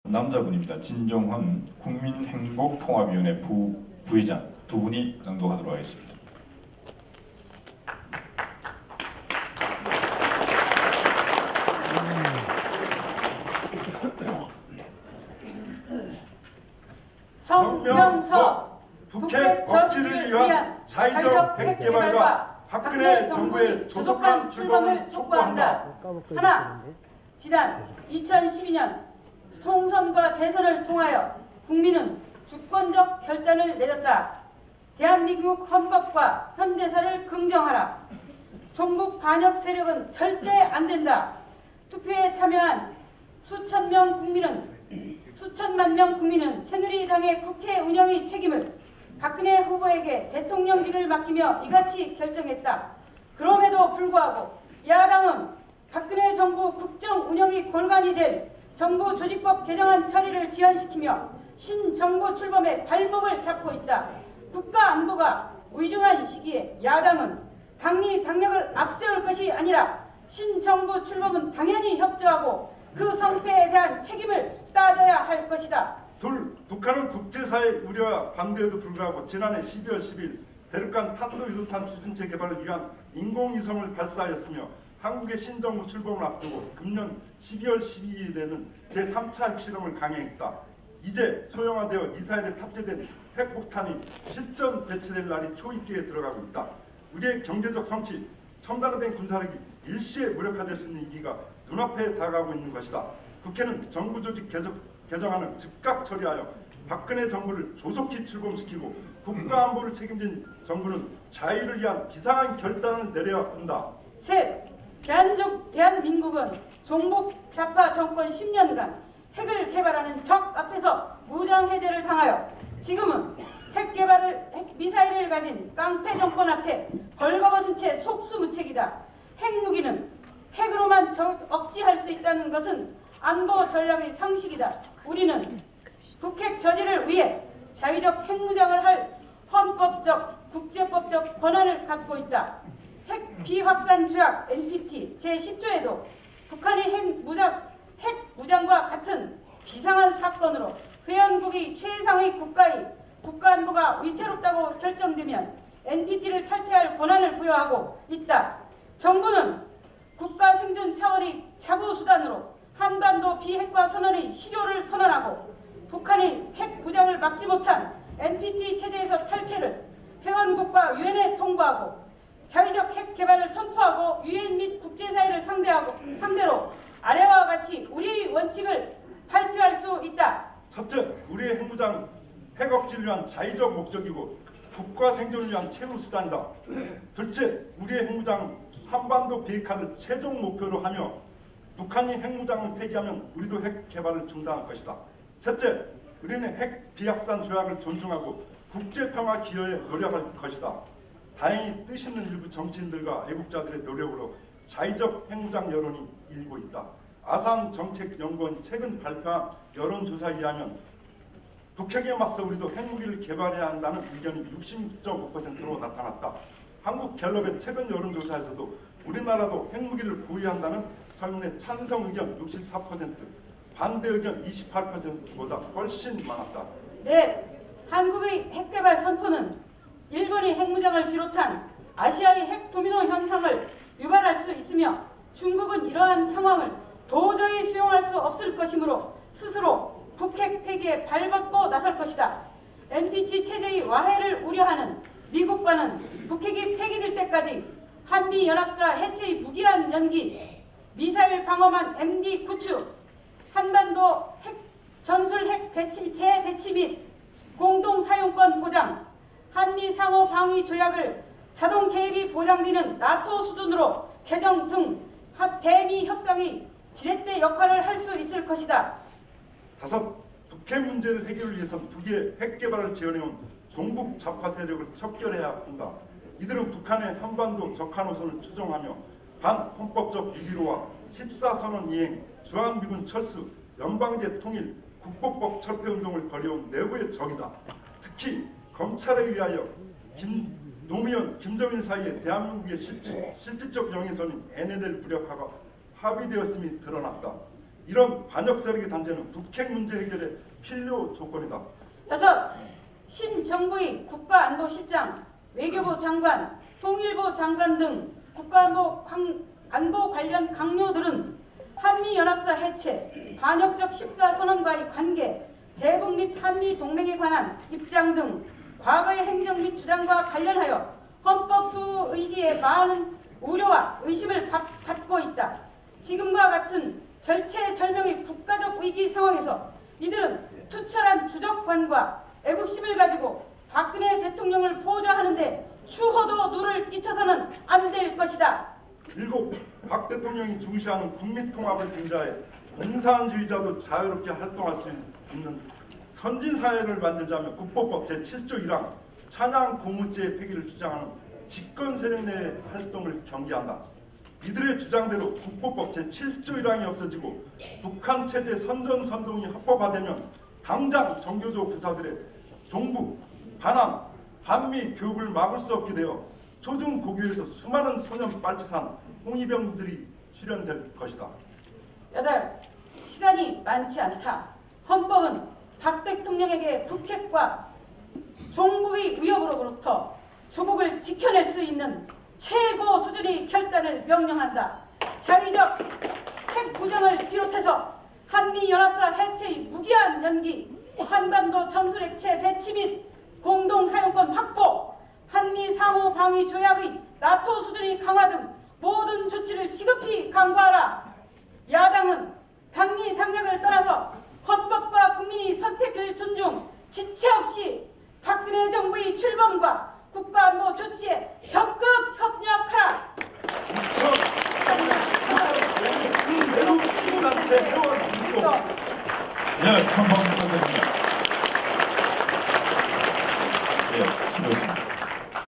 남자분입니다. 진정훈 국민행복통합위원회 부회장 두 분이 낭독하도록 하겠습니다. 성명서 북핵 억지를 위한 사회적 핵개발과 박근혜 정부의 조속한 출범을 촉구한다. 하나, 지난 2012년 총선과 대선을 통하여 국민은 주권적 결단을 내렸다. 대한민국 헌법과 현대사를 긍정하라. 종북 반역 세력은 절대 안 된다. 투표에 참여한 수천만 명 국민은 새누리당의 국회 운영의 책임을 박근혜 후보에게 대통령직을 맡기며 이같이 결정했다. 그럼에도 불구하고 야당은 박근혜 정부 국정 운영의 골간이 될 정부 조직법 개정안 처리를 지연시키며 신정부 출범에 발목을 잡고 있다. 국가 안보가 위중한 시기에 야당은 당력을 앞세울 것이 아니라 신정부 출범은 당연히 협조하고 그 성패에 대한 책임을 따져야 할 것이다. 둘, 북한은 국제사회의 우려와 반대에도 불구하고 지난해 12월 10일 대륙간 탄도유도탄 추진체 개발을 위한 인공위성을 발사하였으며 한국의 신정부 출범을 앞두고 금년 12월 12일에는 제3차 핵실험을 강행했다. 이제 소형화되어 미사일에 탑재된 핵폭탄이 실전 배치될 날이 초입기에 들어가고 있다. 우리의 경제적 성취, 첨단화된 군사력이 일시에 무력화될 수 있는 위기가 눈앞에 다가오고 있는 것이다. 국회는 정부 조직 개정안을 즉각 처리하여 박근혜 정부를 조속히 출범시키고 국가안보를 책임진 정부는 자유를 위한 비상한 결단을 내려야 한다. 셋, 대한민국은 종북 좌파 정권 10년간 핵을 개발하는 적 앞에서 무장해제를 당하여 지금은 핵 미사일을 가진 깡패 정권 앞에 벌거벗은 채 속수무책이다. 핵무기는 핵으로만 억지할 수 있다는 것은 안보 전략의 상식이다. 우리는 북핵 저지를 위해 자위적 핵무장을 할 헌법적, 국제법적 권한을 갖고 있다. 핵 비확산 조약 NPT 제10조에도 북한이 핵 무장과 같은 비상한 사건으로 회원국이 최상의 국가의 국가안보가 위태롭다고 결정되면 NPT를 탈퇴할 권한을 부여하고 있다. 정부는 국가 생존 차원의 자구수단으로 한반도 비핵화 선언의 실효를 선언하고 북한이 핵 무장을 막지 못한 NPT 체제에서 탈퇴를 회원국과 유엔에 통보하고 자위적 핵 개발을 선포하고 유엔 및 국제사회를 상대로 아래와 같이 우리의 원칙을 발표할 수 있다. 첫째, 우리의 핵무장 핵 억지를 위한 자의적 목적이고 국가 생존을 위한 최후 수단이다. 둘째, 우리의 핵무장 한반도 비핵화를 최종 목표로 하며 북한이 핵무장을 폐기하면 우리도 핵 개발을 중단할 것이다. 셋째, 우리는 핵 비확산 조약을 존중하고 국제평화 기여에 노력할 것이다. 다행히 뜻 있는 일부 정치인들과 애국자들의 노력으로 자의적 핵무장 여론이 일고 있다. 아산정책연구원이 최근 발표한 여론조사에 의하면 북핵에 맞서 우리도 핵무기를 개발해야 한다는 의견이 66.5%로 나타났다. 한국갤럽의 최근 여론조사에서도 우리나라도 핵무기를 보유한다는 설문의 찬성 의견 64%, 반대 의견 28%보다 훨씬 많았다. 네, 한국의 핵개발 선포는 일본의 핵무장을 비롯한 아시아의 핵 도미노 현상을 유발할 수 있으며 중국은 이러한 상황을 도저히 수용할 수 없을 것이므로 스스로 북핵 폐기에 발벗고 나설 것이다. NPT 체제의 와해를 우려하는 미국과는 북핵이 폐기될 때까지 한미연합사 해체의 무기한 연기, 미사일 방어만 MD 구축, 한반도 전술 핵 재배치 및 공동사용권 보장, 한미 상호 방위 조약을 자동 개입이 보장되는 나토 수준으로 개정 등 대미 협상이 지렛대 역할을 할 수 있을 것이다. 다섯, 북핵 문제를 해결을 위해서 북의 핵 개발을 지원해온 종북 좌파 세력을 척결해야 한다. 이들은 북한의 한반도 적화 노선을 추종하며 반헌법적 6.15와 14선언 이행, 주한미군 철수, 연방제 통일, 국보법 철폐운동을 벌여온 내부의 적이다. 특히 검찰에 의하여 노무현, 김정일 사이에 대한민국의 실질적 영의선인 NLL 무력화가 합의되었음이 드러났다. 이런 반역 세력의 단죄는 북핵 문제 해결의 필요 조건이다. 다섯, 신정부의 국가안보실장, 외교부 장관, 통일부 장관 등 안보 관련 강요들은 한미연합사 해체, 반역적 14선언과의 관계, 대북 및 한미 동맹에 관한 입장 등 과거의 행정 및 주장과 관련하여 헌법 수호 의지에 많은 우려와 의심을 받고 있다. 지금과 같은 절체절명의 국가적 위기 상황에서 이들은 투철한 주적관과 애국심을 가지고 박근혜 대통령을 보좌하는데 추호도 누를 끼쳐서는 안 될 것이다. 일곱, 박 대통령이 중시하는 국민통합을 근자해 공산주의자도 자유롭게 활동할 수 있는 선진사회를 만들자며 국보법 제7조 1항 찬양 고무죄의 폐기를 주장하는 집권세력 내의 활동을 경계한다. 이들의 주장대로 국보법 제7조 1항이 없어지고 북한 체제 선전선동이 합법화되면 당장 정교조 교사들의 종북, 반환, 한미 교육을 막을 수 없게 되어 초중고교에서 수많은 소년 빨치산 홍위병들이 실현될 것이다. 여덟, 시간이 많지 않다. 헌법은 박 대통령에게 북핵과 종북의 위협으로부터 조국을 지켜낼 수 있는 최고 수준의 결단을 명령한다. 자의적 핵 부정을 비롯해서 한미연합사 해체의 무기한 연기, 한반도 전술핵체 배치 및 공동사용권 확보, 한미 상호 방위 조약의 나토 수준의 강화 등 모든 조치를 시급히 강구하라. 야당은 당리 당략을 떠나서 헌법과 국민의 선택을 존중, 지체 없이 박근혜 정부의 출범과 국가안보 조치에 적극 협력하라. 외국 시민단체 회원 운동. 네, 천박수 선생님. 네, 수고했습니다.